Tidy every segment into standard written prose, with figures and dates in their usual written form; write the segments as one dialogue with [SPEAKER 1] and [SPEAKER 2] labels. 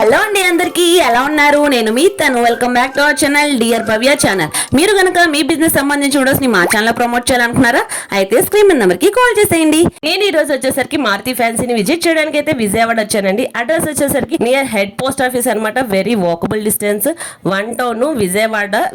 [SPEAKER 1] Hello అండి, అందరికీ ఎలా ఉన్నారు? నేను మీ తను. Welcome back to our channel dear Bhavya channel. మీరు గనక మీ బిజినెస్ సంబంధించి వీడియోస్ ని మా ఛానల్ ప్రమోట్ చేయాలనుకున్నారా? అయితే స్క్రీన్ మీద నెంబర్ కి కాల్ చేసేయండి. నేను ఈ రోజు వచ్చేసరికి మారుతి ఫ్యాన్సీని విజిట్ చేయడానికి అయితే విజయవాడ వచ్చానండి. అడ్రస్ వచ్చేసరికి నియర్ హెడ్ పోస్ట్ ఆఫీస్ అనమాట. Very walkable distance. 1 town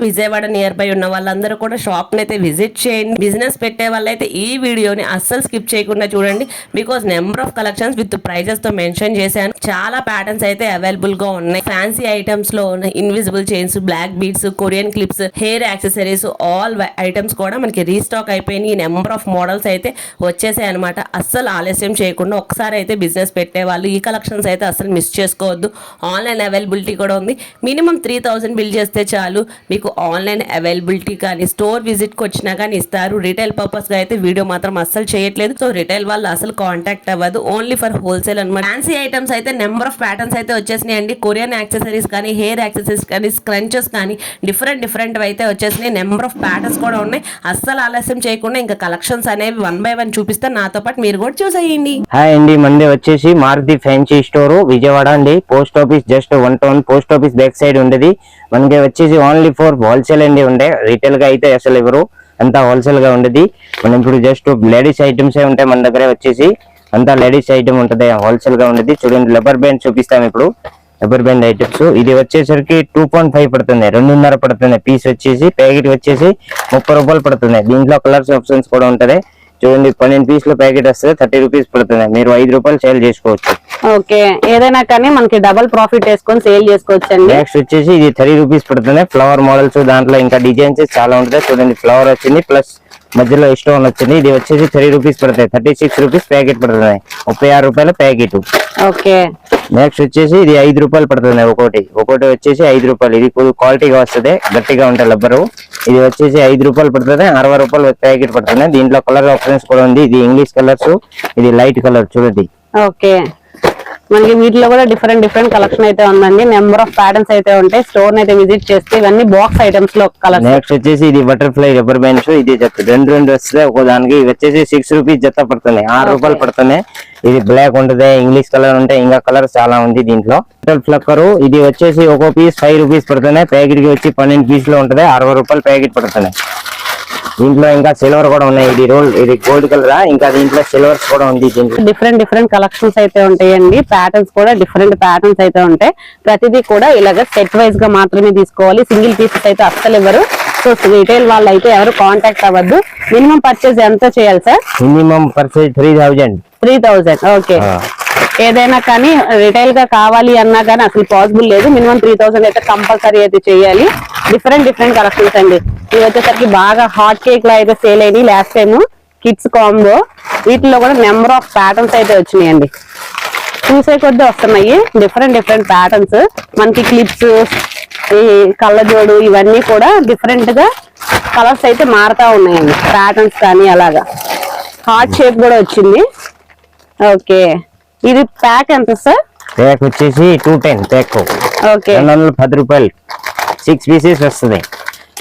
[SPEAKER 1] Vijayawada near by ఉన్న వాళ్ళందరూ కూడా షాప్ ని అయితే విజిట్ చేయండి. బిజినెస్ పెట్టే వాళ్ళైతే ఈ వీడియోని అస్సలు స్కిప్ చేయకుండా చూడండి. Because number of collections with prices తో మెన్షన్ చేశాను. చాలా ప్యాటర్న్స్ అయితే అవైలబుల్ గా ఉన్నాయి. ఫ్యాన్సీ ఐటమ్స్ లో invisible chains, black beads, Korean clips, hair accessories, all items కూడా మనకి రీస్టాక్ అయిపోయినాయి. నెంబర్ ఆఫ్ మోడల్స్ అయితే వచ్చేసాయి అనమాట. అస్సలు ఆలస్యం చేయకుండా ఒకసారి అయితే బిజినెస్ పెట్టే వాళ్ళు ఈ కలెక్షన్స్ అయితే అస్సలు మిస్ చేసుకోవద్దు. ఆన్లైన్ అవైలబిలిటీ కూడా ఉంది. మినిమం 3000 బిల్ చేస్తే చాలు మీకు ఆన్లైన్ అవైలబిలిటీ కానీ స్టోర్ విజిట్ కి వచ్చినా కానీ ఇస్తారు. రిటైల్ పర్పస్ గా అయితే వీడియో మాత్రం అస్సలు చేయట్లేదు. సో రిటైల్ వాళ్ళు అసలు కాంటాక్ట్ అవ్వదు. ఓన్లీ ఫర్ హోల్సేల్ అనమాట. ఫ్యాన్సీ ఐటమ్స్ అయితే నెంబర్ ఆఫ్ ప్యాటర్న్స్ అయితే వచ్చేసినాయండి. కొరియన్ యాక్సెసరీస్ కానీ, హెయిర్ యాక్సెసరీస్ కానీ, స్క్రంచెస్ కానీ డిఫరెంట్ అయితే వచ్చేసినాయి. నెంబర్ ఆఫ్ ప్యాటర్న్స్ కూడా ఉన్నాయి. అస్సలు ఆలస్యం చేయకుండా ఇంకా కలెక్షన్స్ అనేవి 1 by 1 చూపిస్తే నాతో పాటు మీరు కూడా చూసేయండి.
[SPEAKER 2] హాయ్ అండి, మంది వచ్చేసి మారుతి ఫ్యాన్సీ స్టోర్ విజయవాడ అండి. Post office just 1 town post office back side ఉండేది. మనకి వచ్చేసి ఓన్లీ ఫర్ హోల్సేల్ అండి ఉండే. రీటైల్ గా అయితే అసలు ఎవరు అంతా హోల్సేల్ గా ఉండేది. మనం ఇప్పుడు జస్ట్ లేడీస్ ఐటమ్స్ ఉంటాయి మన దగ్గర. వచ్చేసి అంతా లేడీస్ ఐటమ్ ఉంటుంది, హోల్సేల్ గా ఉండేది. చూడండి, రబ్బర్ బ్యాండ్ చూపిస్తాం ఇప్పుడు. రబ్బర్ బ్యాండ్ ఐటమ్స్ ఇది వచ్చేసరికి 2.5 పడుతుంది, 2.5 పడుతుంది. పీస్ వచ్చేసి ప్యాకెట్ వచ్చేసి 30 రూపాయలు పడుతుంది. దీంట్లో కలర్స్ ఆప్షన్స్ కూడా ఉంటది. చూడండి, 12 పీసుల ప్యాకెట్ వస్తుంది, 30 రూపీస్ పడుతుంది. మీరు 5 రూపాయలు సేల్ చేసుకోవచ్చు.
[SPEAKER 3] ఓకే, ఏదైనా కానీ మనకి డబుల్ ప్రాఫిట్ వేసుకొని సేల్ చేసుకోవచ్చు అండి.
[SPEAKER 2] నెక్స్ట్ వచ్చేసి ఇది 30 రూపీస్ పడుతుంది. ఫ్లవర్ మోడల్స్, దాంట్లో ఇంకా డిజైన్స్ చాలా ఉంటుంది. చూడండి, ఫ్లవర్ వచ్చింది ప్లస్ మధ్యలో స్టోన్ వచ్చింది. ఇది వచ్చేసి 30 రూపీస్ పడుతుంది. 36 రూపీస్ ప్యాకెట్ పడుతుంది. 36 రూపాయల ప్యాకెట్.
[SPEAKER 3] ఓకే,
[SPEAKER 2] నెక్స్ట్ వచ్చేసి ఇది 5 రూపాయలు పడుతుంది. ఒకటి వచ్చేసి 5 రూపాయలు. ఇది క్వాలిటీగా వస్తుంది, గట్టిగా ఉంటుంది రబ్బరు. ఇది వచ్చేసి 5 రూపాయలు పడుతుంది. 60 రూపాయలు ప్యాకెట్ పడుతుంది. దీంట్లో కలర్ ఆప్షన్స్ కూడా ఉంది. ఇది ఇంగ్లీష్ కలర్స్, ఇది లైట్ కలర్. చూడండి,
[SPEAKER 3] ఓకే, మనకి వీటిలో కూడా డిఫరెంట్ కలెక్షన్ అయితే ఉందండి. నెంబర్ ఆఫ్ ప్యాటర్న్స్ అయితే ఉంటాయి. స్టోర్ అయితే విజిట్ చేస్తే ఇవన్నీ బాక్స్ ఐటమ్స్ లో కలర్.
[SPEAKER 2] నెక్స్ట్ వచ్చేసి ఇది బటర్ఫ్లై రబ్బర్ బ్యాండ్స్. ఇది రెండు వస్తుంది ఒక దానికి. ఇది వచ్చేసి 6 రూపీస్ జత పడుతుంది, 6 రూపాయలు పడుతుంది. ఇది బ్లాక్ ఉంటుంది, ఇంగ్లీష్ కలర్ ఉంటాయి, ఇంకా కలర్ చాలా ఉంది దీంట్లో. ఫ్లక్కర్ ఇది వచ్చేసి ఒక పీస్ 5 రూపీస్ పడుతుంది. ప్యాకెట్ కి వచ్చి 12 పీస్ లో ఉంటుంది, 60 రూపాయలు ప్యాకెట్ పడుతుంది. దీంట్లో ఇంకా సిల్వర్ కూడా ఉన్నాయి. ఇది గోల్డ్ కలర్, ఇంకా దీంట్లో సిల్వర్స్ కూడా ఉంది.
[SPEAKER 3] డిఫరెంట్ కలెక్షన్స్ అయితే ఉంటాయండి. ప్యాటర్న్స్ కూడా డిఫరెంట్ ప్యాటర్న్స్ అయితే ఉంటాయి. ప్రతిదీ కూడా ఇలాగ సెట్ వైజ్ గా మాత్రమే తీసుకోవాలి. సింగిల్ పీసెస్ అయితే అస్సలు ఇవ్వరు. సో రిటైల్ వాళ్ళు అయితే ఎవరు కాంటాక్ట్ అవ్వద్దు. మినిమం పర్చేజ్ ఎంత చేయాలి సార్?
[SPEAKER 2] Minimum purchase 3000.
[SPEAKER 3] ఓకే, ఏదైనా కానీ రిటైల్ గా కావాలి అన్నా కానీ అసలు పాసిబుల్ లేదు. మినిమం 3000 అయితే కంపల్సరీ అయితే చేయాలి. డిఫరెంట్ కలెక్షన్స్ అండి. ఇవి వచ్చేసరికి బాగా హాట్ కేక్ లా అయితే సేల్ అయ్యి లాస్ట్ టైం కిడ్స్ కాంబో. వీటిలో కూడా నెంబర్ ఆఫ్ ప్యాటర్న్స్ అయితే వచ్చినాయండి. చూసే కొద్దీ వస్తున్నాయి డిఫరెంట్ ప్యాటర్న్స్. మనకి క్లిప్స్, ఈ కళ్ళజోడు, ఇవన్నీ కూడా డిఫరెంట్ గా కలర్స్ అయితే మారుతా ఉన్నాయండి. ప్యాటర్న్స్ కానీ అలాగా హార్ట్ షేప్ కూడా వచ్చింది. ఓకే, ఇది ప్యాక్ ఎంత సార్?
[SPEAKER 2] ప్యాక్ వచ్చేసి 210 ప్యాక్.
[SPEAKER 3] ఓకే,
[SPEAKER 2] 210 రూపాయలు 6 పీసెస్ వస్తుంది.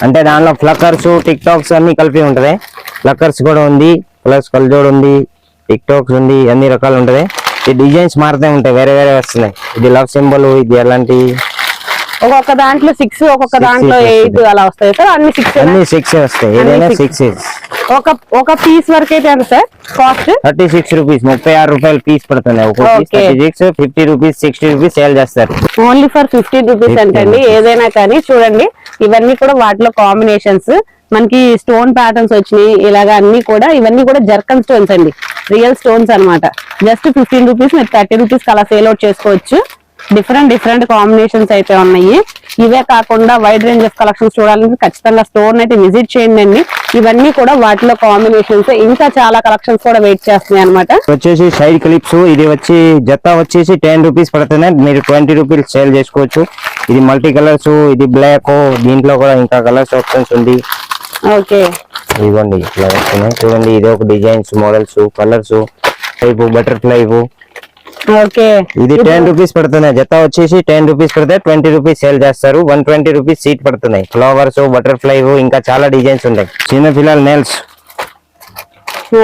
[SPEAKER 2] అంటే దానిలో ఫ్లక్కర్స్, టిక్ టాక్స్ అన్ని కలిపి ఉంటది. ఫ్లక్కర్స్ కూడా ఉంది, ప్లస్ కల్జోడ్ ఉంది, టిక్ టాక్స్ ఉంది, అన్ని రకాలు ఉంటది. ఈ డిజైన్స్ మారుతూ ఉంటాయి, వేరే వస్తున్నాయి. ఇది లవ్ సింబల్, ఇది ఎలాంటి
[SPEAKER 3] ఒక్కొక్క దాంట్లో 6, ఒక్కొక్క దాంట్లో 8 అలా వస్తాయి సార్. అన్ని
[SPEAKER 2] 6 వస్తాయి. ఏదైనా 6.
[SPEAKER 3] ఒక పీస్ వరకు అయితే ఎంత సార్ కాస్ట్?
[SPEAKER 2] 36 రూపీస్, 36 రూపాయలు పీస్ పడుతుంది. 36, 50 రూపీస్, 60 రూపీస్ సేల్ చేస్తారు.
[SPEAKER 3] ఓన్లీ ఫర్ 15 రూపీస్ అంటండి. ఏదైనా కానీ చూడండి, ఇవన్నీ కూడా వాటిలో కాంబినేషన్స్. మనకి స్టోన్ ప్యాటర్న్స్ వచ్చినాయి. ఇలాగా అన్ని కూడా ఇవన్నీ కూడా జర్కన్ స్టోన్స్ అండి, రియల్ స్టోన్స్ అన్నమాట. జస్ట్ 15 రూపీస్ మీరు 30 రూపీస్ అలా సేల్ అవుట్ చేసుకోవచ్చు. డిఫరెంట్ కాంబినేషన్స్ అయితే ఉన్నాయి. ఇవే కాకుండా వైడ్ రేంజ్ ఆఫ్ కలెక్షన్స్ చూడాలంటే ఖచ్చితంగా స్టోర్ అయితే విజిట్ చేయండి అండి. ఇవన్నీ కూడా వాటిలో కాంబినేషన్స్, ఇంకా చాలా కలెక్షన్స్ కూడా వెయిట్ చేస్తున్నాయి అనమాట.
[SPEAKER 2] వచ్చేసి సైడ్ క్లిప్స్. ఇది వచ్చి జత వచ్చేసి 10 రూపీస్ పడుతుంది. మీరు 20 రూపీస్ సేల్ చేసుకోవచ్చు. ఇది మల్టీ కలర్స్, ఇది బ్లాక్, దీంట్లో కూడా ఇంకా కలర్స్ ఆప్షన్స్ ఉంది.
[SPEAKER 3] ఓకే,
[SPEAKER 2] ఇవ్వండి ఇట్లా వస్తున్నాయి. చూడండి, ఇది ఒక designs, models, colours type, butterfly.
[SPEAKER 3] Okay,
[SPEAKER 2] ఇది 10 రూపీస్ పడుతున్నాయి. జత వచ్చేసి 10 రూపీస్ పడతాయి, 20 రూపీస్ సేల్ చేస్తారు. 120 రూపీస్ సీట్ పడుతున్నాయి. ఫ్లవర్స్, బటర్ఫ్లై, ఇంకా చాలా డిజైన్స్ ఉంటాయి. చిన్న పిల్లల నెయిల్స్.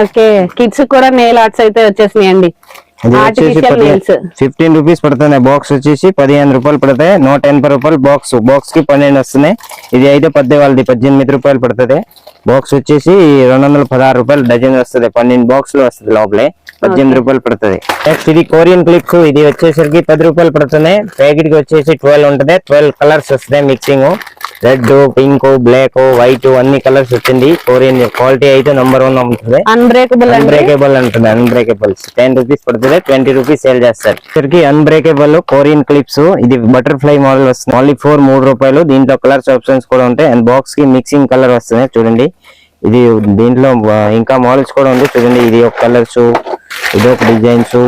[SPEAKER 3] ఓకే, కిడ్స్ కూడా నెయిల్ ఆర్ట్స్ అయితే వచ్చేసినాయండి.
[SPEAKER 2] ఇది వచ్చేసి
[SPEAKER 3] ఆర్టిఫిషియల్ నెయిల్స్
[SPEAKER 2] 15 రూపీస్ పడుతుంది. బాక్స్ వచ్చేసి 15 రూపాయలు పడతాయి. 180 రూపాయలు బాక్స్ కి 12 వస్తున్నాయి. ఇది అయితే పెద్ద వాళ్ళది 18 రూపాయలు పడుతుంది. బాక్స్ వచ్చేసి 216 రూపాయలు డజన్ వస్తుంది. 12 బాక్స్ లో వస్తుంది. లోపలే 18 రూపాయలు పడుతుంది. నెక్స్ట్ ఇది కొరియన్ క్లిక్. ఇది వచ్చేసరికి 10 రూపాయలు పడుతున్నాయి. ప్యాకెట్ కి వచ్చేసి 12 ఉంటుంది. 12 కలర్స్ వస్తాయి mixing. Red, pink, black, white అన్ని కలర్స్ వచ్చింది. కొరియన్ క్వాలిటీ అయితే నెంబర్ 1 ఉంటుంది.
[SPEAKER 3] అన్బ్రేకబుల్
[SPEAKER 2] అంటుంది. అన్బ్రేకబుల్స్ 10 రూపీస్ పడుతుంది. 20 రూపీస్ సేల్ చేస్తారు. ఇక్కడికి అన్బ్రేకబుల్ కొరియన్ క్లిప్స్. ఇది బటర్ఫ్లై మోడల్ వస్తుంది. ఓన్లీ 3 రూపాయలు. దీంట్లో కలర్స్ ఆప్షన్స్ కూడా ఉంటాయి. అండ్ బాక్స్ కి మిక్సింగ్ కలర్ వస్తుంది. చూడండి ఇది దీంట్లో ఇంకా మోడల్స్ కూడా ఉంది. చూడండి ఇది ఒక కలర్స్, ఇది ఒక డిజైన్స్,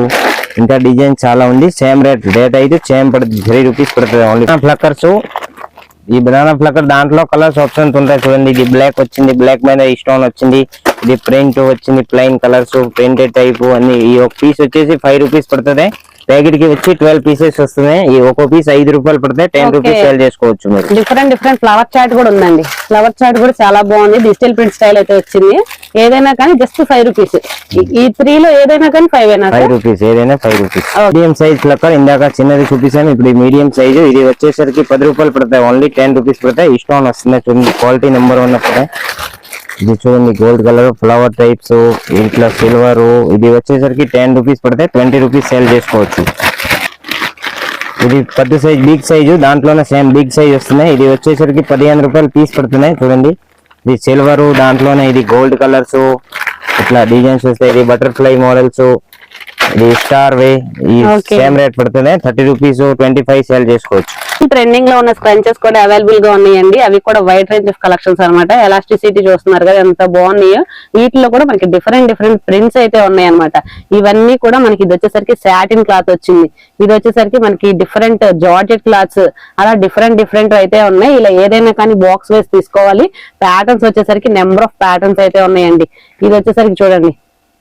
[SPEAKER 2] ఇంకా డిజైన్ చాలా ఉంది. సేమ్ రేట్ అయితే సేమ్ పడుతుంది. 3 రూపీస్ పడుతుంది. ఓన్లీ ఫ్లక్కర్స్. ఈ బనానా ఫ్లక్కర్ దాంట్లో కలర్స్ ఆప్షన్స్ ఉంటాయి. చూడండి ఇది బ్లాక్ వచ్చింది. బ్లాక్ మీద ఈ స్టోన్ వచ్చింది. ఇది ప్రింట్ వచ్చింది. ప్లెయిన్ కలర్స్, ప్రింటెడ్ టైప్ అన్ని. ఈ ఒక పీస్ వచ్చేసి 5 రూపీస్ పడుతుంది. ప్యాకెట్ కి వచ్చి 12 పీసెస్ వస్తున్నాయి. ఈ ఒక్కో పీస్ 5 రూపాయలు పడతాయి. 10 రూపీస్ సేల్ చేసుకోవచ్చు మీరు.
[SPEAKER 3] డిఫరెంట్ ఫ్లవర్ చాట్ కూడా ఉందండి. ఫ్లవర్ చాట్ కూడా చాలా బాగుంది. డిజిటల్ ప్రింట్ స్టైల్ అయితే వచ్చింది. ఏదైనా కానీ జస్ట్ 5 రూపీస్. ఈ 3 లో ఏదైనా కానీ 5
[SPEAKER 2] రూపీస్. ఏదైనా 5 రూపీస్. మీడియం సైజ్ ఫ్లక్కర్ ఇందాక చిన్నది చూపించాను. ఇప్పుడు మీడియం సైజు. ఇది వచ్చేసరికి 10 రూపాయలు పడతాయి. ఓన్లీ 10 రూపీస్ పడతాయి. ఈ స్టోన్ వస్తుంది. చూడండి క్వాలిటీ నెంబర్ 1 పడతాయి. ఇది చూడండి గోల్డ్ కలర్ ఫ్లవర్ టైప్స్, ఇట్లా సిల్వర్. ఇది వచ్చేసరికి 10 రూపీస్ పడతాయి. 20 రూపీస్ సేల్ చేసుకోవచ్చు. ఇది పెద్ద సైజ్, బిగ్ సైజు. దాంట్లోనే సేమ్ బిగ్ సైజ్ వస్తున్నాయి. ఇది వచ్చేసరికి 15 రూపాయలు పీస్ పడుతున్నాయి. చూడండి ఇది సిల్వర్. దాంట్లోనే ఇది గోల్డ్ కలర్స్, ఇట్లా డిజైన్స్ వస్తాయి. ఇది బటర్ఫ్లై మోడల్స్, ఇది స్టార్ వే. ఈ సేమ్ రేట్ పడుతుంది. 30 రూపీస్ 25 సేల్ చేసుకోవచ్చు.
[SPEAKER 3] ట్రెండింగ్ లో ఉన్న స్క్రంచెస్ కూడా అవైలబుల్ గా ఉన్నాయండి. అవి కూడా వైడ్ రేంజ్ ఆఫ్ కలెక్షన్స్ అనమాట. ఎలాస్టిసిటీ చూస్తున్నారు కదా ఎంత బాగున్నాయో. వీటిలో కూడా మనకి డిఫరెంట్ ప్రింట్స్ అయితే ఉన్నాయి అనమాట. ఇవన్నీ కూడా మనకి ఇది వచ్చేసరికి సాటిన్ క్లాత్ వచ్చింది. ఇది వచ్చేసరికి మనకి డిఫరెంట్ జార్జెట్ క్లాత్స్, అలా డిఫరెంట్ అయితే ఉన్నాయి. ఇలా ఏదైనా కానీ బాక్స్ వైస్ తీసుకోవాలి. ప్యాటర్న్స్ వచ్చేసరికి నెంబర్ ఆఫ్ ప్యాటర్న్స్ అయితే ఉన్నాయండి. ఇది వచ్చేసరికి చూడండి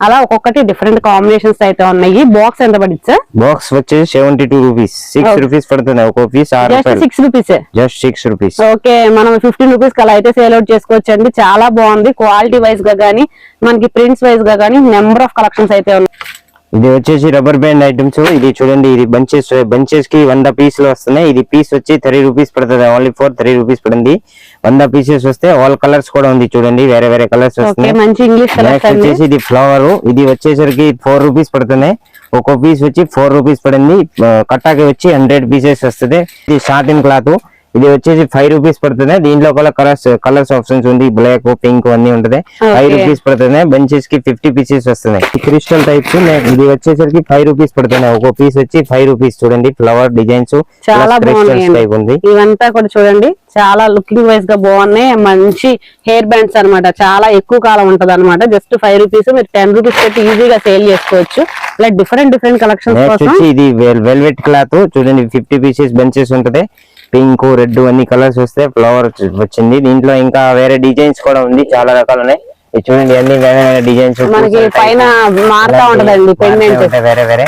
[SPEAKER 3] అలా ఒక్కొక్కటి డిఫరెంట్ కాంబినేషన్స్ అయితే ఉన్నాయి. బాక్స్ ఎంత పడింది సార్?
[SPEAKER 2] బాక్స్ వచ్చేసి 72 రూపీస్. 6 రూపీస్ పడుతుంది. ఒక్కో piece
[SPEAKER 3] 6 rupees.
[SPEAKER 2] Just 6 rupees.
[SPEAKER 3] Okay, మనం 15 రూపీస్ అలా అయితే సేల్ అవుట్ చేసుకోవచ్చు అండి. చాలా బాగుంది. క్వాలిటీ వైజ్ గా గానీ మనకి ప్రింట్స్ వైజ్ గా గానీ నెంబర్ ఆఫ్ కలెక్షన్స్ అయితే ఉన్నాయి.
[SPEAKER 2] ఇది వచ్చేసి రబ్బర్ బ్యాండ్ ఐటమ్స్. ఇది చూడండి ఇది బంచెస్ కి 100 పీసులు వస్తున్నాయి. ఇది పీస్ వచ్చి 30 రూపీస్ పడుతుంది. ఓన్లీ 3 రూపీస్ పడింది. 100 పీసెస్ వస్తే ఆల్ కలర్స్ కూడా ఉంది. చూడండి వేరే కలర్స్ వస్తున్నాయి.
[SPEAKER 3] మంచి ఇంగ్లీష్ కలర్స్
[SPEAKER 2] వచ్చేసి ఇది ఫ్లవర్. ఇది వచ్చేసరికి 4 రూపీస్ పడుతున్నాయి. ఒక్కో పీస్ వచ్చి 4 రూపీస్ పడింది. కట్టాకి వచ్చి 100 పీసెస్ వస్తుంది. ఇది సాటిన్ క్లాత్. ఇది వచ్చేసి 5 రూపీస్ పడుతుంది. దీంట్లో కూడా కలర్స్ ఆప్షన్స్ ఉంది. బ్లాక్, పింక్ అన్ని ఉంటుంది. 5 రూపీస్ పడుతుంది. బెంచెస్ కి 50 పీసెస్ వస్తున్నాయి. Crystal types. ఇది వచ్చేసరికి 5 రూపీస్ పడుతున్నాయి. ఒక్కో పీస్ వచ్చి 5 రూపీస్. చూడండి ఫ్లవర్ డిజైన్స్
[SPEAKER 3] చాలా బాగుంది. ఇవంతా కూడా చూడండి చాలా లుకింగ్ వైజ్ గా బాగున్నాయి. మంచి హెయిర్ బ్యాండ్స్ అన్నమాట. చాలా ఎక్కువ కాలం ఉంటది అనమాట. జస్ట్ 5 రూపీస్ మీరు 10 రూపీస్ పెట్టి ఈజీగా సేల్ చేసుకోవచ్చు. ఇలా డిఫరెంట్ కలెక్షన్స్ కోసం.
[SPEAKER 2] ఇది వెల్వెట్ క్లాత్. చూడండి 50 పీసెస్ బెంచెస్ ఉంటది. పింక్, రెడ్ అన్ని కలర్స్ వస్తే ఫ్లవర్ వచ్చింది. దీంట్లో ఇంకా వేరే డిజైన్స్ కూడా ఉంది. చాలా రకాలు ఉన్నాయి. చూడండి అన్ని వేరే డిజైన్స్
[SPEAKER 3] మనకి పైన మారుతా ఉంటదండి పెండెంట్.
[SPEAKER 2] వేరే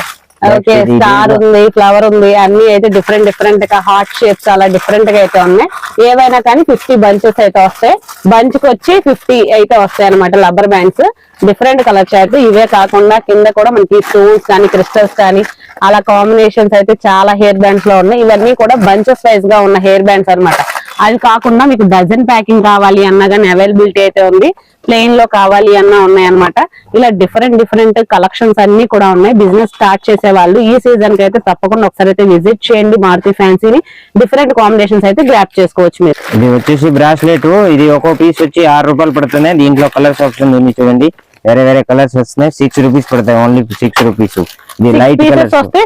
[SPEAKER 3] ఓకే, స్టార్ ఉంది, ఫ్లవర్ ఉంది. అన్ని అయితే డిఫరెంట్ గా హార్ట్ షేప్స్ అలా డిఫరెంట్ గా అయితే ఉన్నాయి. ఏవైనా కానీ 50 బంచెస్ అయితే వస్తాయి. బంచ్ కి వచ్చి 50 అయితే వస్తాయి అనమాట. Rubber bands different colour chart. ఇవే కాకుండా కింద కూడా మనకి స్టోన్స్ కానీ క్రిస్టల్స్ కానీ అలా కాంబినేషన్స్ అయితే చాలా హెయిర్ బ్యాండ్స్ లో ఉన్నాయి. ఇవన్నీ కూడా బంచెస్ వైజ్ గా ఉన్న హెయిర్ బ్యాండ్స్ అనమాట. అది కాకుండా మీకు డజన్ ప్యాకింగ్ కావాలి అన్నా కానీ అవైలబిలిటీ అయితే ఉంది. ప్లెయిన్ లో కావాలి అన్నా ఉన్నాయి అనమాట. ఇలా డిఫరెంట్ కలెక్షన్స్ అన్ని కూడా ఉన్నాయి. బిజినెస్ స్టార్ట్ చేసే వాళ్ళు ఈ సీజన్ కి అయితే తప్పకుండా ఒకసారి అయితే విజిట్ చేయండి మారుతి ఫ్యాన్సీని. డిఫరెంట్ కాంబినేషన్స్ అయితే గ్రాప్ చేసుకోవచ్చు మీరు.
[SPEAKER 2] ఇది వచ్చేసి బ్రాస్లెట్. ఇది ఒక్కో పీస్ వచ్చి 6 రూపాయలు పడుతున్నాయి. దీంట్లో కలర్స్ ఆప్షన్ ఉంది. చూడండి వేరే కలర్స్ వస్తున్నాయి. 6 రూపీస్ పడతాయి. Only 6 rupees. ఇది లైట్ కలర్స్
[SPEAKER 3] వస్తే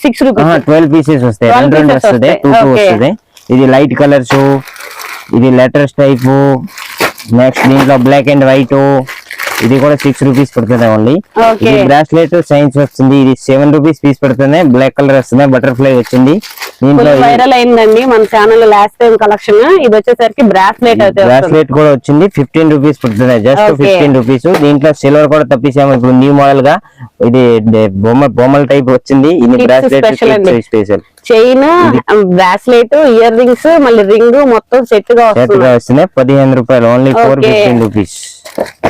[SPEAKER 3] 6 రూపీస్.
[SPEAKER 2] 12 పీసెస్ వస్తాయి. 2 వస్తుంది. 2 వస్తుంది. ఇది లైట్ కలర్స్. ఇది లెటర్స్ టైప్. నెక్స్ట్ దీంట్లో బ్లాక్ అండ్ వైట్. ఇది కూడా 6 రూపీస్ పడుతుంది ఓన్లీ. ఇది బ్రాస్లెట్ సైన్స్ వస్తుంది. ఇది 7 రూపీస్ పీస్ పడుతుంది. బ్లాక్ కలర్ వస్తుంది. బటర్ఫ్లై వచ్చింది. దీంట్లో
[SPEAKER 3] వైరల్ అయిందండి మన ఛానల్ లాస్ట్ టైం కలెక్షన్. ఇది వచ్చేసరికి బ్రాస్లెట్ అయితే
[SPEAKER 2] బ్రాస్లెట్ కూడా వచ్చింది. 15 రూపీస్ పడుతుంది. Just 15 rupees. దీంట్లో సిల్వర్ కూడా తప్పించాము. ఇప్పుడు న్యూ మోడల్ గా ఇది బొమ్మల టైప్ వచ్చింది. ఇది bracelet special.
[SPEAKER 3] Chain, bracelet, ear rings, మళ్ళీ రింగ్ మొత్తం సెట్ గా
[SPEAKER 2] వస్తున్నాయి. 15 రూపాయలు only 415 rupees.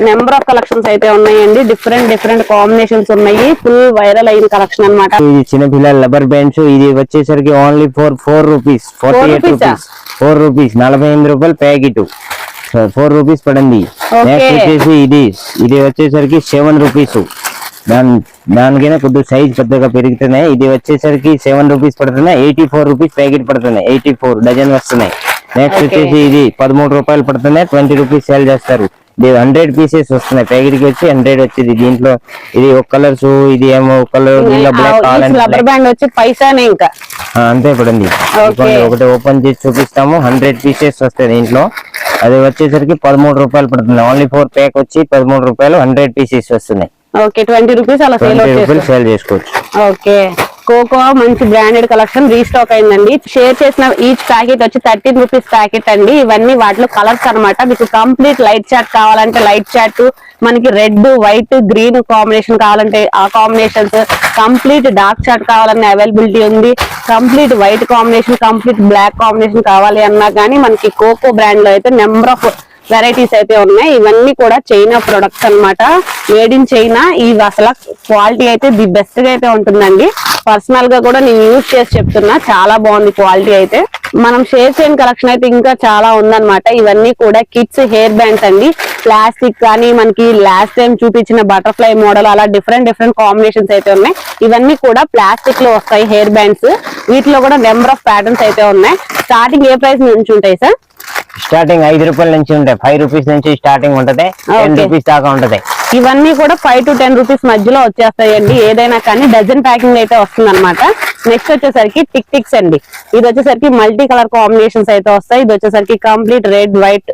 [SPEAKER 3] Number of collections అయితే ఉన్నాయండి. డిఫరెంట్ కాంబినేషన్స్ ఉన్నాయి. ఫుల్ వైరల్ అయిన కలెక్షన్ అన్నమాట.
[SPEAKER 2] ఇది చిన్నపిల్లల రబ్బర్ బ్యాండ్స్. ఇది వచ్చేసరికి ఓన్లీ 4 రూపీస్, 48 రూపీస్, 4 రూపీస్, 48 రూపాయలు ప్యాకెట్, 4 రూపీస్ పడింది. నెక్స్ట్ వచ్చేసి ఇది వచ్చేసరికి 7 రూపీస్. దానికైనా కొద్దిగా సైజ్ పెద్దగా పెరుగుతున్నాయి. ఇది వచ్చేసరికి 7 రూపీస్ పడుతున్నాయి. 84 రూపీస్ ప్యాకెట్ పడుతున్నాయి. 84 డజన్ వస్తున్నాయి. నెక్స్ట్ వచ్చేసి ఇది 13 రూపాయలు పడుతున్నాయి. 20 రూపీస్ సేల్ చేస్తారు. ఇది 100 పీసెస్ వస్తున్నాయి. ప్యాకెట్ కి వచ్చి 100 వచ్చింది. దీంట్లో ఇది ఒక కలర్స్, ఇది ఏమో కలర్ బ్లాక్
[SPEAKER 3] రబ్బర్ బ్యాండ్ వచ్చి పైసానే ఇంకా
[SPEAKER 2] అంతే పడింది. ఒకటి ఓపెన్ చేసి చూపిస్తాము. 100 పీసెస్ వస్తాయి దీంట్లో. అది వచ్చేసరికి 13 రూపాయలు పడుతుంది. ఓన్లీ 4 ప్యాక్ వచ్చి 13 రూపాయలు, 100 పీసెస్ వస్తున్నాయి.
[SPEAKER 3] ఓకే, 20 రూపీస్ అలా
[SPEAKER 2] సేల్ చేసుకోవచ్చు.
[SPEAKER 3] ఓకే, కోకో మంచి బ్రాండెడ్ కలెక్షన్ రీస్టాక్ అయిందండి. షేర్ చేసిన ఈచ్ ప్యాకెట్ వచ్చి 13 రూపీస్ ప్యాకెట్ అండి. ఇవన్నీ వాటిలో కలర్స్ అన్నమాట. మీకు కంప్లీట్ లైట్ చాట్ కావాలంటే లైట్ చాట్, మనకి రెడ్, వైట్, గ్రీన్ కాంబినేషన్ కావాలంటే ఆ కాంబినేషన్స్, కంప్లీట్ డార్క్ చాట్ కావాలన్న అవైలబిలిటీ ఉంది. Complete white combination, complete black combination కావాలి అన్నా కానీ మనకి కోకో బ్రాండ్ లో అయితే నెంబర్ ఆఫ్ వెరైటీస్ అయితే ఉన్నాయి. ఇవన్నీ కూడా చైనా ప్రొడక్ట్స్ అన్నమాట. Made in China. ఇవి అసలు క్వాలిటీ అయితే ది బెస్ట్ గా అయితే ఉంటుందండి. పర్సనల్ గా కూడా నేను యూజ్ చేసి చెప్తున్నా, చాలా బాగుంది క్వాలిటీ అయితే. మనం షేర్ చేయని కలెక్షన్ అయితే ఇంకా చాలా ఉందన్నమాట. ఇవన్నీ కూడా కిడ్స్ హెయిర్ బ్యాండ్స్ అండి. ప్లాస్టిక్ కానీ మనకి లాస్ట్ టైం చూపించిన బటర్ఫ్లై మోడల్ అలా డిఫరెంట్ కాంబినేషన్స్ అయితే ఉన్నాయి. ఇవన్నీ కూడా ప్లాస్టిక్ లో వస్తాయి హెయిర్ బ్యాండ్స్. వీటిలో కూడా నెంబర్ ఆఫ్ ప్యాటర్న్స్ అయితే ఉన్నాయి. స్టార్టింగ్ ఏ ప్రైస్ నుంచి ఉంటాయి సార్?
[SPEAKER 2] స్టార్టింగ్ 5 రూపాయల నుంచి ఉంటాయి. 5 రూపీస్ నుంచి స్టార్టింగ్ ఉంటది. 10 రూపీస్ దాకా ఉంటది.
[SPEAKER 3] ఇవన్నీ కూడా 5 to 10 రూపీస్ మధ్యలో వచ్చేస్తాయండి. ఏదైనా కానీ డజన్ ప్యాకింగ్ అయితే వస్తుంది అనమాట. నెక్స్ట్ వచ్చేసరికి టిక్స్ అండి. ఇది వచ్చేసరికి మల్టీ కలర్ కాంబినేషన్స్ అయితే వస్తాయి. ఇది వచ్చేసరికి కంప్లీట్ రెడ్, వైట్,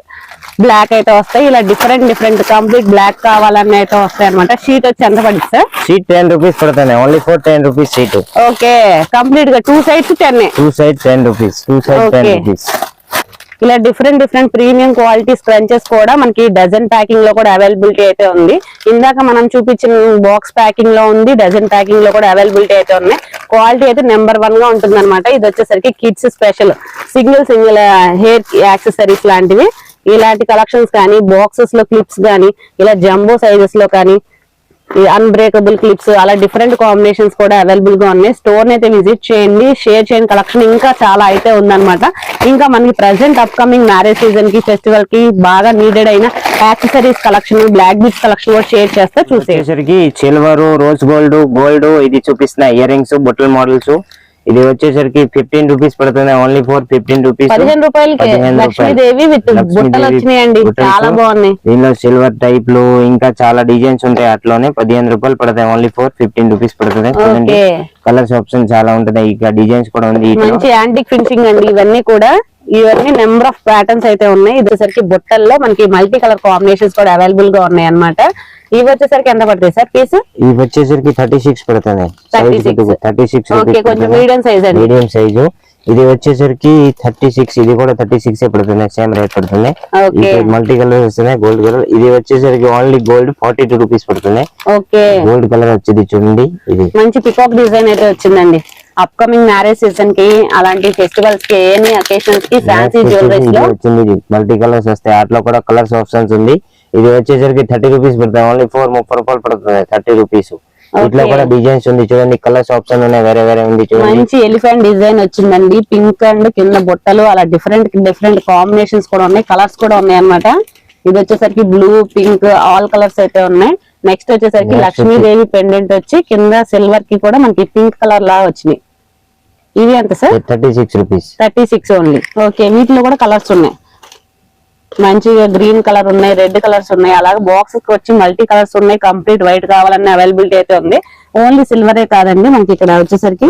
[SPEAKER 3] బ్లాక్ అయితే వస్తాయి. ఇలా డిఫరెంట్ కంప్లీట్ బ్లాక్ కావాలని అయితే వస్తాయి అనమాట. షీట్ వచ్చి ఎంత పడుతుంది సార్?
[SPEAKER 2] షీట్ 10 రూపీస్ పడుతుంది. Only 10 rupees sheet.
[SPEAKER 3] Okay, complete గా 2 sides 10.
[SPEAKER 2] 2 sides 10 rupees. 2 sides 10 rupees.
[SPEAKER 3] ఇలా డిఫరెంట్ ప్రీమియం క్వాలిటీ స్క్రంచెస్ కూడా మనకి డజన్ ప్యాకింగ్ లో కూడా అవైలబిలిటీ అయితే ఉంది. ఇందాక మనం చూపించిన బాక్స్ ప్యాకింగ్ లో ఉంది, డజన్ ప్యాకింగ్ లో కూడా అవైలబిలిటీ అయితే ఉన్నాయి. క్వాలిటీ అయితే నెంబర్ 1 గా ఉంటుంది అనమాట. ఇది వచ్చేసరికి kids special single hair accessories లాంటివి. ఇలాంటి కలెక్షన్స్ కానీ, బాక్సెస్ లో క్లిప్స్ కానీ, ఇలా జంబో సైజెస్ లో కానీ, అన్బ్రేకబుల్ క్లిప్స్ అలా డిఫరెంట్ కాంబినేషన్స్ కూడా అవైలబుల్ గా ఉన్నాయి. స్టోర్ అయితే విజిట్ చేయండి. షేర్ చేయండి. కలెక్షన్ ఇంకా చాలా అయితే ఉందన్నమాట. ఇంకా మనకి ప్రెసెంట్ అప్కమింగ్ మ్యారేజ్ సీజన్ కి, ఫెస్టివల్ కి బాగా నీడెడ్ అయిన accessories collection, black beads collection కూడా షేర్ చేస్తే చూసేసరికి
[SPEAKER 2] సిల్వర్, రోజ్ గోల్డ్ ఇది చూపిస్తున్న ఇయర్ రింగ్స్, బొట్టల మోడల్స్. ఇది వచ్చేసరికి 15 రూపీస్ పడుతుంది. Only 15 rupees.
[SPEAKER 3] 15 రూపాయలకి లక్ష్మీదేవి విత్ బుట్టలు వచ్చినాయండి. చాలా బాగున్నాయి.
[SPEAKER 2] దీనిలో సిల్వర్ టైప్ లో ఇంకా చాలా డిజైన్స్ ఉంటాయి. అట్లోనే 15 రూపాయలు పడతాయి. ఓన్లీ 15 రూపీస్ పడుతుంది. కలర్స్ ఆప్షన్ చాలా ఉంటది. ఇక డిజైన్స్ కూడా ఉంది.
[SPEAKER 3] మంచి యాంటిక్ ఫినిషింగ్ అండి. ఇవన్నీ నెంబర్ ఆఫ్ ప్యాటర్న్స్ అయితే ఉన్నాయి. ఇది వచ్చేసరికి బుట్టల్లో మనకి మల్టీ కలర్ కాంబినేషన్స్ కూడా అవైలబుల్ గా ఉన్నాయి అన్నమాట. ఇవి వచ్చేసరికి ఎంత పడుతుంది సార్ పీస్?
[SPEAKER 2] ఇవి వచ్చేసరికి 36 పడుతుంది. 36
[SPEAKER 3] కొంచెం మీడియం సైజ్ అండి.
[SPEAKER 2] Medium size. ఇది వచ్చేసరికి 36. ఇది కూడా 36 పడుతుంది. సేమ్ రేట్ పడుతుంది. మల్టీ కలర్ వస్తున్నాయి. Gold colour. ఇది వచ్చేసరికి ఓన్లీ గోల్డ్ 42 రూపీస్ పడుతుంది.
[SPEAKER 3] ఓకే,
[SPEAKER 2] గోల్డ్ కలర్ వచ్చింది చూడండి. ఇది
[SPEAKER 3] మంచి పికాక్ డిజైన్ అయితే వచ్చిందండి. అప్కమింగ్ మ్యారేజ్ సీజన్ కి, అలాంటి ఫెస్టివల్స్ కి, ఎనీ అకేషన్స్ కి ఫ్యాన్సీ జ్యువెలరీస్ లో
[SPEAKER 2] వచ్చింది. మల్టీ కలర్స్ వస్తాయి. అట్లా కూడా కలర్స్ ఆప్షన్స్ ఉంది. ఇది వచ్చేసరికి 30 రూపీస్ పడుతుంది. ఓన్లీ 30 రూపాయలు పడుతుంది. 30 రూపీస్. ఇట్లా కూడా డిజైన్స్ ఉంది చూడండి. కలర్స్ ఆప్షన్ ఉన్నాయి. వేరే ఉంది చూడండి.
[SPEAKER 3] మంచి ఎలిఫెంట్ డిజైన్ వచ్చిందండి. పింక్ అండ్ కింద బుట్టలు అలా డిఫరెంట్ కాంబినేషన్స్ కూడా ఉన్నాయి. కలర్స్ కూడా ఉన్నాయి అన్నమాట. ఇది వచ్చేసరికి బ్లూ, పింక్ ఆల్ కలర్స్ అయితే ఉన్నాయి. నెక్స్ట్ వచ్చేసరికి లక్ష్మీదేవి పెండెంట్ వచ్చి కింద సిల్వర్ కి కూడా మనకి పింక్ కలర్ లా వచ్చినాయి. ఇవి ఎంత సార్?
[SPEAKER 2] 36 రూపీస్.
[SPEAKER 3] 36 ఓన్లీ. ఓకే, వీటిలో కూడా కలర్స్ ఉన్నాయి. మంచిగా గ్రీన్ కలర్ ఉన్నాయి, రెడ్ కలర్స్ ఉన్నాయి. అలాగే బాక్స్ వచ్చి మల్టీ కలర్స్ ఉన్నాయి. కంప్లీట్ వైట్ కావాలన్న అవైలబిలిటీ అయితే ఉంది. ఓన్లీ సిల్వరే కాదండి, మనకి ఇక్కడ వచ్చేసరికి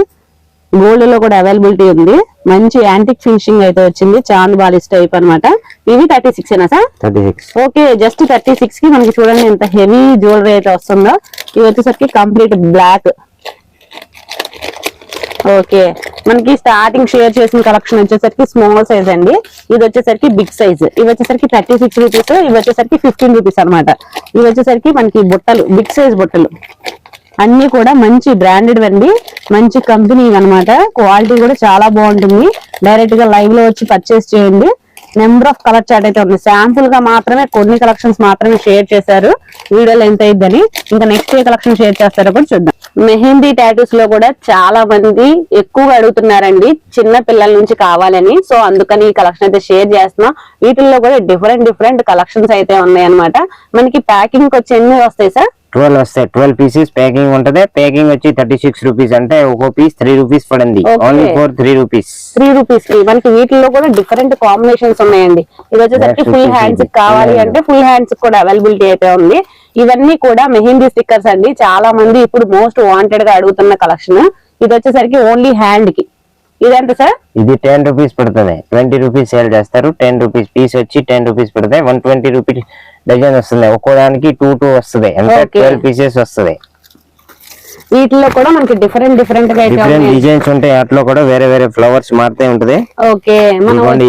[SPEAKER 3] గోల్డ్ లో కూడా అవైలబిలిటీ ఉంది. మంచి యాంటిక్ ఫినిషింగ్ అయితే వచ్చింది. చాంద్ బాలిస్ టైప్ అనమాట. ఇవి 36 ఏనా సార్?
[SPEAKER 2] 36.
[SPEAKER 3] ఓకే, జస్ట్ 36 కి మనకి చూడండి ఎంత హెవీ జ్యువెలరీ అయితే వస్తుందో. ఇవి వచ్చేసరికి కంప్లీట్ బ్లాక్. ఓకే, మనకి స్టార్టింగ్ షేర్ చేసిన కలెక్షన్ వచ్చేసరికి స్మాల్ సైజ్ అండి. ఇది వచ్చేసరికి బిగ్ సైజ్. ఇవి వచ్చేసరికి 36 రూపీస్. ఇవి వచ్చేసరికి 15 రూపీస్ అనమాట. ఇవి వచ్చేసరికి మనకి బుట్టలు, బిగ్ సైజ్ బుట్టలు. అన్ని కూడా మంచి బ్రాండెడ్ అండి, మంచి కంపెనీ అన్నమాట. క్వాలిటీ కూడా చాలా బాగుంటుంది. డైరెక్ట్ గా లైవ్ లో వచ్చి పర్చేస్ చేయండి. నెంబర్ ఆఫ్ కలర్ చార్ట్ అయితే ఉంది. శాంపుల్ గా మాత్రమే కొన్ని కలెక్షన్స్ మాత్రమే షేర్ చేశారు. వీడియోలో ఎంత అయిద్దని, ఇంకా నెక్స్ట్ ఏ కలెక్షన్ షేర్ చేస్తారో కూడా చూద్దాం. మెహందీ టాటూస్ లో కూడా చాలా మంది ఎక్కువగా అడుగుతున్నారండి, చిన్న పిల్లల నుంచి కావాలని. సో అందుకని ఈ కలెక్షన్ అయితే షేర్ చేస్తున్నాం. వీటిల్లో కూడా డిఫరెంట్ కలెక్షన్స్ అయితే ఉన్నాయి అన్నమాట. మనకి ప్యాకింగ్ వచ్చి ఎన్ని వస్తాయి సార్?
[SPEAKER 2] 12 వస్తాయి. 12 పీసెస్ ప్యాకింగ్ ఉంటది. ప్యాకింగ్ వచ్చి 36 రూపీస్, అంటే ఒక పీస్ 3 రూపీస్ పడింది. Only for 3 rupees. 3
[SPEAKER 3] రూపీస్ కి మనకి వీటిల్లో కూడా డిఫరెంట్ కాంబినేషన్స్ ఉన్నాయండి. ఇది వచ్చేసరికి ఫుల్ హ్యాండ్స్ కావాలి అంటే ఫుల్ హ్యాండ్స్ కూడా అవైలబిలిటీ అయితే ఉంది. ఇవన్నీ కూడా మెహందీ స్టిక్కర్స్ అండి. చాలా మంది ఇప్పుడు మోస్ట్ వాంటెడ్ గా అడుగుతున్న కలెక్షన్. ఇది వచ్చేసరికి ఓన్లీ హ్యాండ్ కి. ఇదెంత సార్?
[SPEAKER 2] ఇది 10 రూపీస్ పడుతుంది. 20 రూపీస్ సేల్ చేస్తారు. 10 రూపీస్ పీస్ వచ్చి 10 రూపీస్ పడుతుంది. 120 రూపీస్ డజన్ వస్తుంది. ఒక్కోదానికి 2 వస్తుంది, అంటే 12 పీసెస్ వస్తుంది.
[SPEAKER 3] వీటిలో కూడా మనకి డిఫరెంట్ గా
[SPEAKER 2] డిజైన్స్ ఉంటాయి. అట్లా కూడా వేరే వేరే ఫ్లవర్స్ మారుతూ ఉంటది.
[SPEAKER 3] ఓకే,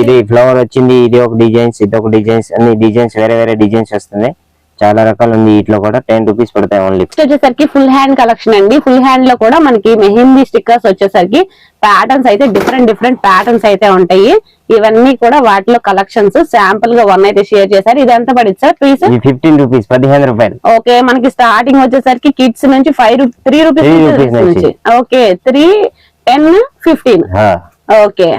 [SPEAKER 2] ఇది ఫ్లవర్ వచ్చింది, ఇది ఒక డిజైన్స్, ఇది ఒక డిజైన్స్, అన్ని డిజైన్స్ వేరే వేరే డిజైన్స్ వస్తుంది. చాలా రకాలు ఉంది. వీటిలో కూడా 10 రూపీస్ పడతాయి ఓన్లీ.
[SPEAKER 3] వచ్చేసరికి ఫుల్ హ్యాండ్ కలెక్షన్ అండి. ఫుల్ హ్యాండ్ లో కూడా మనకి మెహందీ స్టిక్కర్స్ వచ్చేసరికి ప్యాటర్న్స్ అయితే డిఫరెంట్ ప్యాటర్న్స్ అయితే ఉంటాయి. ఇవన్నీ కూడా వాటిలో కలెక్షన్స్. శాంపుల్ గా 1 అయితే షేర్ చేశారు. ఇది ఎంత పడింది సార్ పీస్?
[SPEAKER 2] 15 రూపీస్, 15 రూపాయలు.
[SPEAKER 3] ఓకే, మనకి స్టార్టింగ్ వచ్చేసరికి కిడ్స్ నుంచి 3 రూపీస్ నుంచి. ఓకే, 3, 10, 15. ఓకే,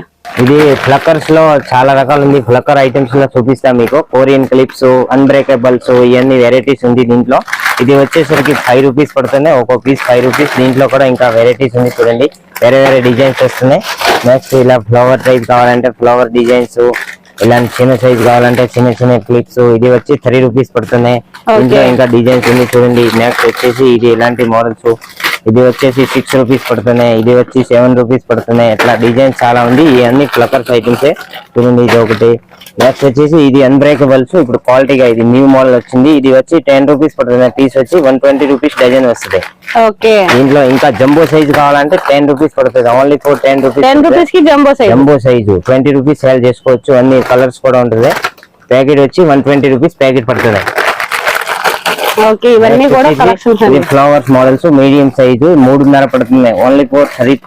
[SPEAKER 2] ఇది ఫ్లక్కర్స్ లో చాలా రకాలు ఉంది. ఫ్లక్కర్ ఐటమ్స్ లో చూపిస్తా మీకు. కొరియన్ క్లిప్స్, అన్బ్రేకబుల్స్, ఇవన్నీ వెరైటీస్ ఉంది దీంట్లో. ఇది వచ్చేసరికి 5 రూపీస్ పడుతుంది. ఒక్కో పీస్ 5 రూపీస్. దీంట్లో కూడా ఇంకా వెరైటీస్ ఉంది చూడండి. వేరే వేరే డిజైన్స్ వస్తున్నాయి. నెక్స్ట్ ఇలా ఫ్లవర్ టైప్ కావాలంటే ఫ్లవర్ డిజైన్స్, ఇలాంటి చిన్న సైజ్ కావాలంటే చిన్న క్లిప్స్. ఇది వచ్చి 3 రూపీస్ పడుతున్నాయి. దీంట్లో ఇంకా డిజైన్స్ ఉంది చూడండి. నెక్స్ట్ వచ్చేసి ఇది ఇలాంటి మోడల్స్. ఇది వచ్చేసి 6 రూపీస్ పడుతున్నాయి. ఇది వచ్చి 7 రూపీస్ పడుతున్నాయి. ఇట్లా డిజైన్స్ చాలా ఉంది. ఇవన్నీ ఫ్లక్కర్స్ ఐటమ్స్ చూడండి. ఇది ఒకటి. నెక్స్ట్ వచ్చేసి ఇది అన్బ్రేకబుల్స్. ఇప్పుడు క్వాలిటీగా ఇది న్యూ మోడల్ వచ్చింది. ఇది వచ్చి 10 రూపీస్ పడుతుంది. పీస్ వచ్చి 120 రూపీస్ డజన్ వస్తుంది.
[SPEAKER 3] ఓకే,
[SPEAKER 2] దీంట్లో ఇంకా జంబో సైజ్ కావాలంటే 10 రూపీస్ పడుతుంది. ఓన్లీ ఫర్ 10 రూపీస్
[SPEAKER 3] కి జంబో
[SPEAKER 2] సైజు 20 రూపీస్ సేల్ చేసుకోవచ్చు. అన్ని కలర్స్ కూడా ఉంటుంది. ప్యాకెట్ వచ్చి 120 రూపీస్ ప్యాకెట్ పడుతుంది.
[SPEAKER 3] ఓకే, ఇవన్నీ కూడా కలెక్షన్స్.
[SPEAKER 2] ఇది ఫ్లవర్స్ మోడల్స్ మీడియం సైజు 3.5 పడుతుంది. ఓన్లీ ఫర్ 3.5,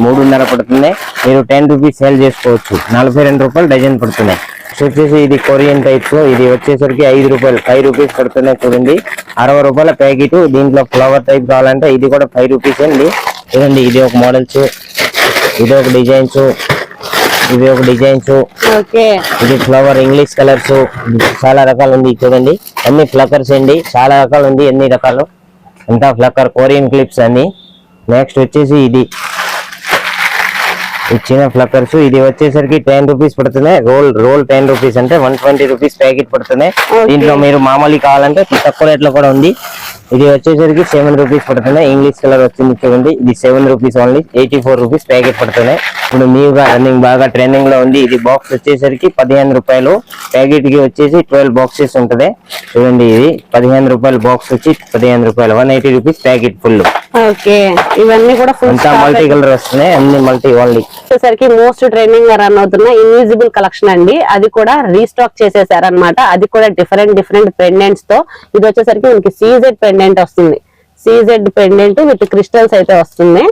[SPEAKER 2] 3.5 పడుతుంది. మీరు 10 రూపీస్ సేల్ చేసుకోవచ్చు. 42 రూపాయలు డజన్ పడుతున్నాయి. వచ్చేసి ఇది కొరియన్ టైప్స్. ఇది వచ్చేసరికి 5 రూపాయలు, 5 రూపీస్ పడుతున్నాయి చూడండి. 60 రూపాయల ప్యాకెట్. దీంట్లో ఫ్లవర్ టైప్ కావాలంటే ఇది కూడా 5 రూపీస్ అండి. చూడండి, ఇది ఒక మోడల్స్, ఇది ఒక డిజైన్స్, ఇది ఒక డిజైన్స్. ఇది ఫ్లవర్ ఇంగ్లీష్ కలర్స్. చాలా రకాలు ఉంది చూడండి. అన్ని ఫ్లక్కర్స్ అండి. చాలా రకాలు ఉంది, ఎన్ని రకాలు అంతా ఫ్లక్కర్ కొరియన్ క్లిప్స్ అన్ని. నెక్స్ట్ వచ్చేసి ఇది చిన్న ఫ్లక్కర్స్. ఇది వచ్చేసరికి 10 రూపీస్ పడుతున్నాయి. రోల్ 10 రూపీస్, అంటే 120 రూపీస్ ప్యాకెట్ పడుతున్నాయి. దీంట్లో మీరు మామూలు కావాలంటే తక్కువ రేట్ లో కూడా ఉంది. ఇది వచ్చేసరికి 7 రూపీస్ పడుతున్నాయి. ఇంగ్లీష్ కలర్ వచ్చింది చూడండి. ఇది 7 రూపీస్ ఓన్లీ. 84 రూపీస్ ప్యాకెట్ పడుతున్నాయి. ఇప్పుడు న్యూగా రన్నింగ్ బాగా ట్రెండింగ్ లో ఉంది. ఇది బాక్స్ వచ్చేసరికి 15 రూపాయలు. ప్యాకెట్ కి వచ్చేసి 12 బాక్సెస్ ఉంటది చూడండి. ఇది 15 రూపాయలు బాక్స్ వచ్చి 15 రూపాయలు, 180 రూపీస్ ప్యాకెట్ ఫుల్.
[SPEAKER 3] ఓకే, ఇవన్నీ కూడా
[SPEAKER 2] అంతా మల్టీ కలర్ వస్తున్నాయి. అన్ని మల్టీ ఓన్లీ.
[SPEAKER 3] వచ్చేసరికి మోస్ట్ ట్రెండింగ్ గా రన్ అవుతున్న ఇన్విజిబుల్ కలెక్షన్ అండి. అది కూడా రీస్టాక్ చేసేసారనమాట. అది కూడా డిఫరెంట్ పెండెంట్స్ తో. ఇది వచ్చేసరికి మనకి సీజెడ్ పెండెంట్ వస్తుంది. సీజెడ్ పెండెంట్ విత్ క్రిస్టల్స్ అయితే వస్తుంది.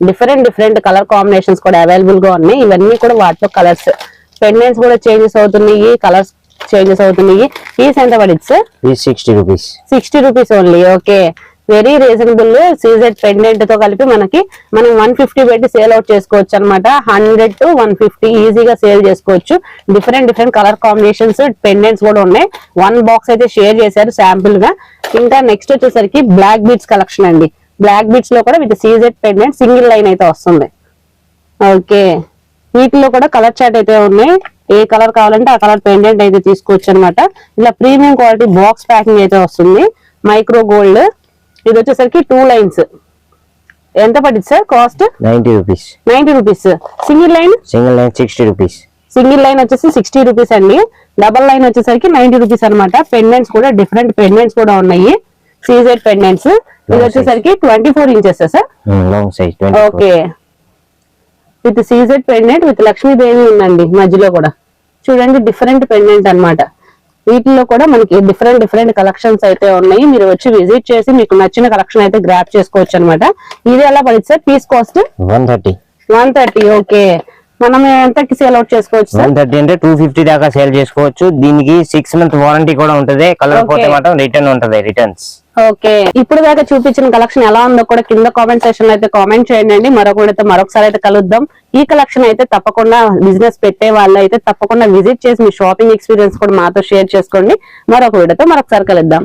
[SPEAKER 3] డిఫరెంట్ కలర్ కాంబినేషన్స్ కూడా అవైలబుల్ గా ఉన్నాయి. ఇవన్నీ కూడా వాటిలో కలర్స్. పెండెంట్స్ కూడా చేంజెస్ అవుతున్నాయి, కలర్స్ చేంజెస్ అవుతున్నాయి. పీస్ ఎంత పడింది sir?
[SPEAKER 2] 60 rupees.
[SPEAKER 3] 60 rupees only. Okay, very reasonable. CZ pendant తో కలిపి మనం 150 పెట్టి సేల్ అవుట్ చేసుకోవచ్చు అనమాట. 100 to 150 ఈజీగా సేల్ చేసుకోవచ్చు. డిఫరెంట్ కలర్ కాంబినేషన్స్ పెండెంట్స్ కూడా ఉన్నాయి. 1 బాక్స్ అయితే షేర్ చేశారు శాంపుల్ గా. ఇంకా నెక్స్ట్ వచ్చేసరికి బ్లాక్ బీడ్స్ కలెక్షన్ అండి. బ్లాక్ బీడ్స్ లో కూడా with CZ pendant single line అయితే వస్తుంది. ఓకే, వీటిలో కూడా కలర్ చార్ట్ అయితే ఉన్నాయి. ఏ కలర్ కావాలంటే ఆ కలర్ పెండెంట్ అయితే తీసుకోవచ్చు అనమాట. ఇలా ప్రీమియం క్వాలిటీ బాక్స్ ప్యాకింగ్ అయితే వస్తుంది. Micro gold. ఇది వచ్చేసరికి 2 లైన్స్. ఎంత పడింది sir cost?
[SPEAKER 2] 90 rupees.
[SPEAKER 3] 90 rupees. Single line
[SPEAKER 2] 60 rupees.
[SPEAKER 3] Single line వచ్చేసి 60 రూపీస్ అండి. డబల్ లైన్ వచ్చేసరికి 90 రూపీస్ అనమాట. పెండెంట్స్ కూడా డిఫరెంట్ పెండెంట్స్ కూడా ఉన్నాయి. CZ pendants. ఇది వచ్చేసరికి 24 inches sir.
[SPEAKER 2] Long size.
[SPEAKER 3] Okay, with CZ pendant with Lakshmidevi ఉందండి మధ్యలో కూడా. చూడండి, డిఫరెంట్ పెండెంట్ అన్నమాట. వీటిలో కూడా మనకి డిఫరెంట్ కలెక్షన్స్ అయితే ఉన్నాయి. మీరు వచ్చి విజిట్ చేసి మీకు నచ్చిన కలెక్షన్ అయితే గ్రాప్ చేసుకోవచ్చు అనమాట. ఇది ఎలా పడుతుంది సార్ పీస్ కాస్ట్? 130. ఓకే, మనం ఎంతకి సేల్ అవుట్ చేసుకోవచ్చు సార్?
[SPEAKER 2] 130 అంటే 250 దాకా సేల్ చేసుకోవచ్చు. దీనికి 6 month వారంటీ కూడా ఉంటది. కలర్ పోతే మాత్రం రిటర్న్ ఉంటది, రిటర్న్స్.
[SPEAKER 3] ఓకే, ఇప్పుడు దాకా చూపించిన కలెక్షన్ ఎలా ఉందో కూడా కింద కామెంట్ సెక్షన్ లో అయితే కామెంట్ చేయండి. మరొకసారి అయితే కలుద్దాం. ఈ కలెక్షన్ అయితే తప్పకుండా బిజినెస్ పెట్టే వాళ్ళు అయితే తప్పకుండా విజిట్ చేసి మీ షాపింగ్ ఎక్స్పీరియన్స్ కూడా మాతో షేర్ చేసుకోండి. మరొక వీడియోతో మరొకసారి కలుద్దాం.